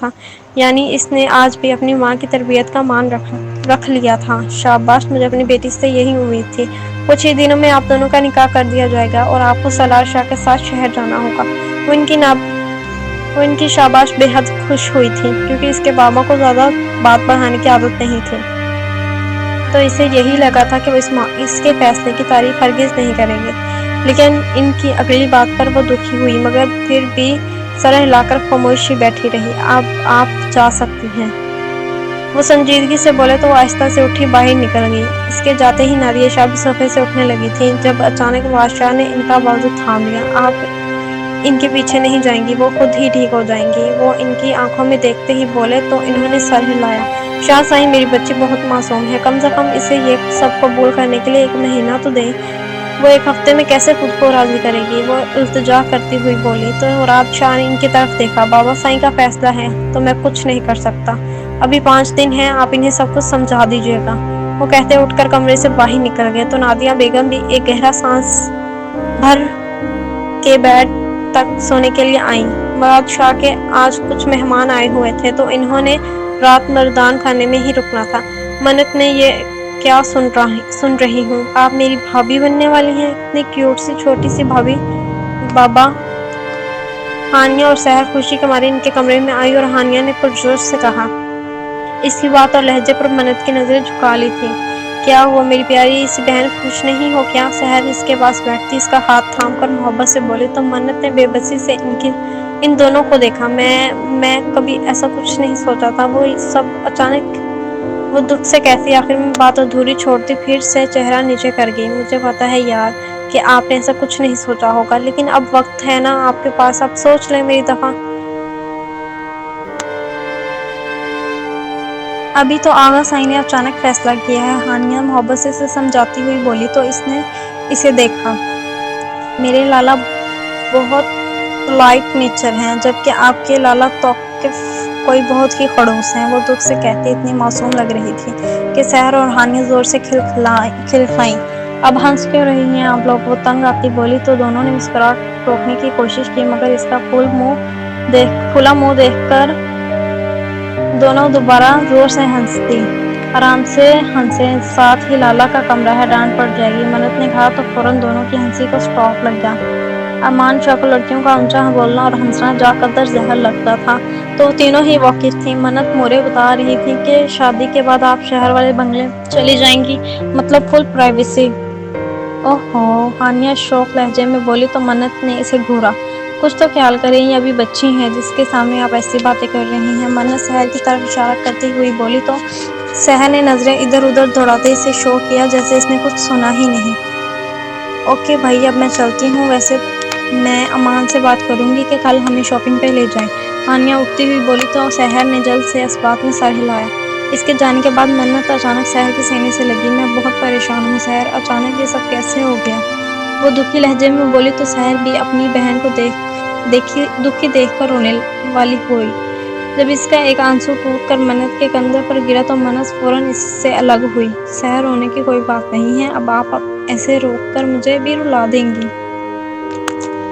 تھا، یعنی اس نے آج بھی اپنی ماں کی تربیت کا مان رکھ لیا تھا۔ شاباش، مجھے اپنی بیٹی سے یہی امید تھی۔ کچھ ہی دنوں میں آپ دونوں کا نکاح کر دیا جائے گا اور آپ کو سالار شاہ کے ساتھ شہر جانا ہوگا۔ وہ ان کی شاباش بے حد خوش ہوئی تھی، کیونکہ اس کے بابا کو زیادہ بات بڑھانے کی عادت نہیں تھی۔ تو اسے یہی لگا تھا کہ وہ اس کے فیصلے کی تعریف ہرگز نہیں کریں گے، لیکن ان کی اگلی بات پر وہ دکھی ہوئی، مگر پھر بھی سر ہلا کر خاموشی بیٹھی رہی۔ اب آپ جا سکتی ہیں۔ وہ سنجیدگی سے بولے تو وہ آہستہ سے اٹھی باہر نکل گئی۔ اس کے جاتے ہی نادیہ شاہ بھی صوفے سے اٹھنے لگی تھی، جب اچانک بادشاہ نے ان کا بازو تھام لیا۔ آپ ان کے پیچھے نہیں جائیں گی، وہ خود ہی ٹھیک ہو جائیں گی، وہ ان کی آنکھوں میں دیکھتے ہی بولے تو انہوں نے سر ہلایا۔ شاہ صاحب، میری بچی بہت معصوم ہے، کم سے کم اسے یہ سب قبول کرنے کے لیے 1 مہینہ تو دیں۔ وہ 1 ہفتے میں کیسے خود کو راضی کرے گی؟ وہ التجا کرتی ہوئی بولی۔ تو رات شاہ نے ان کی طرف دیکھا۔ بابا صاحب کا فیصلہ ہے تو میں کچھ نہیں کر سکتا۔ ابھی 5 دن ہیں، آپ انہیں سب کچھ سمجھا دیجیے گا۔ وہ کہتے اٹھ کر کمرے سے باہر نکل گئے تو نادیہ بیگم بھی ایک گہرا سانس بھر کے بیڈ تک سونے کے لیے آئیں۔ بادشاہ کے آج کچھ مہمان آئے ہوئے تھے تو انہوں نے رات مردان خانے میں ہی رکنا تھا۔ منت نے یہ کیا سن رہی ہوں، آپ میری بھابھی بننے والی ہیں؟ اتنی کیوٹ سی چھوٹی سی بھابھی؟ بابا! ہانیہ اور سحر خوشی کے مارے ان کے کمرے میں آئی اور ہانیہ نے پرجوش سے کہا۔ اس کی بات اور لہجے پر منت کی نظریں جھکا لی تھیں۔ کیا ہوا میری پیاری سی بہن، خوش نہیں ہو کیا؟ سحر اس کے پاس بیٹھتی اس کا ہاتھ تھام کر محبت سے بولی تو منت نے بے بسی سے ان دونوں کو دیکھا۔ میں کبھی ایسا کچھ نہیں سوچا تھا۔ وہ سب اچانک وہ دکھ سے کہتی، آخر میں بات ادھوری چھوڑتی پھر سے چہرہ نیچے کر گئی۔ مجھے پتا ہے یار کہ آپ نے ایسا کچھ نہیں سوچا ہوگا، لیکن اب وقت ہے نا آپ کے پاس، اب سوچ لیں میری دفعہ۔ ابھی تو آغا صاحب نے اچانک فیصلہ کیا ہے، ہانیہ محبت سے اسے سمجھاتی ہوئی بولی تو اس نے اسے دیکھا۔ میرے لالا بہت پولائٹ نیچر ہیں، جبکہ آپ کے لالا توقف کوئی بہت ہی خڑوس ہیں۔ وہ دکھ سے کہتی اتنی معصوم لگ رہی تھی کہ سحر اور ہانیہ زور سے کھلکھلائیں۔ اب ہنس کیوں رہی ہیں آپ لوگ؟ وہ تنگ آتی بولی تو دونوں نے مسکراہٹ روکنے کی کوشش کی، مگر اس کا پھولا منہ دیکھ کر دونوں دوبارہ زور سے ہنس دی۔ آرام سے ہنسیں، ساتھ ہی لالا کا کمرہ ہے، ڈانٹ پڑ جائے گی، منت نے کہا تو فوراً دونوں کی ہنسی کو سٹاپ لگ گیا۔ امان شاہ کو لڑکیوں کا اونچا بولنا اور ہنسنا جا قدر زہر لگتا تھا، تو وہ تینوں ہی واقف تھیں۔ منت مورے بتا رہی تھی کہ شادی کے بعد آپ شہر والے بنگلے چلی جائیں گی، مطلب فل پرائیویسی۔ اوہ ہو، ہانیہ شوق لہجے میں بولی تو منت نے اسے گھورا۔ کچھ تو خیال کریں، یہ ابھی بچی ہیں جس کے سامنے آپ ایسی باتیں کر رہی ہیں۔ منت سحر کی طرف اشارہ کرتی ہوئی بولی تو سحر نے نظریں ادھر ادھر دوڑاتے اسے شو کیا جیسے اس نے کچھ سنا ہی نہیں۔ اوکے بھائی، اب میں چلتی ہوں، ویسے میں امان سے بات کروں گی کہ کل ہمیں شاپنگ پہ لے جائیں۔ ہانیہ اٹھتی ہوئی بولی تو سحر نے جلد سے اس بات میں سر ہلایا۔ اس کے جانے کے بعد منت اچانک سحر کے سینے سے لگی۔ میں بہت پریشان ہوں سحر، اچانک یہ سب کیسے ہو گیا؟ وہ دکھی لہجے میں بولی تو سحر بھی اپنی بہن کو دکھی دیکھ کر رونے والی ہوئی۔ جب اس کا ایک آنسو ٹوٹ کر منت کے کندھے پر گرا تو منت فوراً اس سے الگ ہوئی۔ سحر، رونے کی کوئی بات نہیں ہے، اب آپ ایسے روک کر مجھے بھی رلا دیں گی؟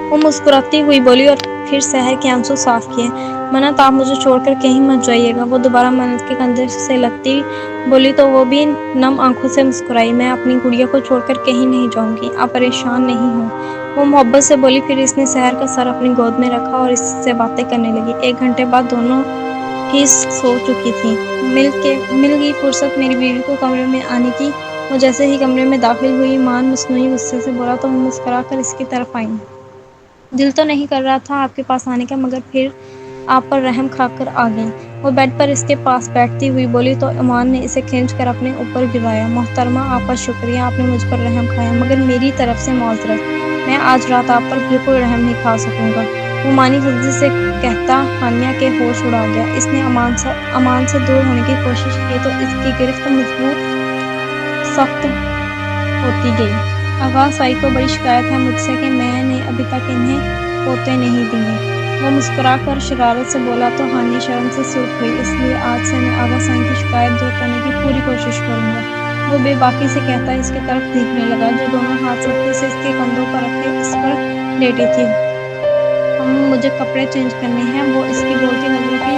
وہ مسکراتی ہوئی بولی اور پھر سحر کے آنسو صاف کیے۔ منت، آپ مجھے چھوڑ کر کہیں مت جائیے گا۔ وہ دوبارہ منت کے کندھے سے لگتی بولی تو وہ بھی نم آنکھوں سے مسکرائی۔ میں اپنی گڑیا کو چھوڑ کر کہیں نہیں جاؤں گی، آپ پریشان نہیں ہوں، وہ محبت سے بولی۔ پھر اس نے سحر کا سر اپنی گود میں رکھا اور اس سے باتیں کرنے لگی۔ 1 گھنٹے بعد دونوں ہی سو چکی تھیں۔ مل گئی فرصت میری بیوی کو کمرے میں آنے کی۔ وہ جیسے ہی کمرے میں داخل ہوئی، مان مصنوعی غصے سے بولا تو وہ مسکرا کر اس کی طرف آئیں۔ دل تو نہیں کر رہا تھا آپ کے پاس آنے کا، مگر پھر آپ پر رحم کھا کر آ گئیں۔ وہ بیڈ پر اس کے پاس بیٹھتی ہوئی بولی تو امان نے اسے کھینچ کر اپنے اوپر گرایا۔ محترمہ، آپ کا شکریہ، آپ نے مجھ پر رحم کھایا، مگر میری طرف سے معذرت، میں آج رات آپ پر بالکل رحم نہیں کھا سکوں گا، وہ مانی لفظ سے کہتا ہانیہ کے ہوش اڑا گیا۔ اس نے امان سے دور ہونے کی کوشش کی تو اس کی گرفت مضبوط سخت ہوتی گئی۔ آغا صاحب کو بڑی شکایت ہے مجھ سے کہ میں نے ابھی تک انہیں پوتے نہیں دیے، وہ مسکرا کر شرارت سے بولا تو ہانیہ شرم سے سرخ ہوئی۔ اس لیے آج سے میں آغا صاحب کی شکایت دور کرنے کی پوری کوشش کروں گا، وہ بے باکی سے کہتا اس کی طرف دیکھنے لگا جو دونوں ہاتھ سختی سے اس کے کندھوں پر رکھے اس پر لیٹی تھی۔ مجھے کپڑے چینج کرنے ہیں، وہ اس کی بولتی نظروں کی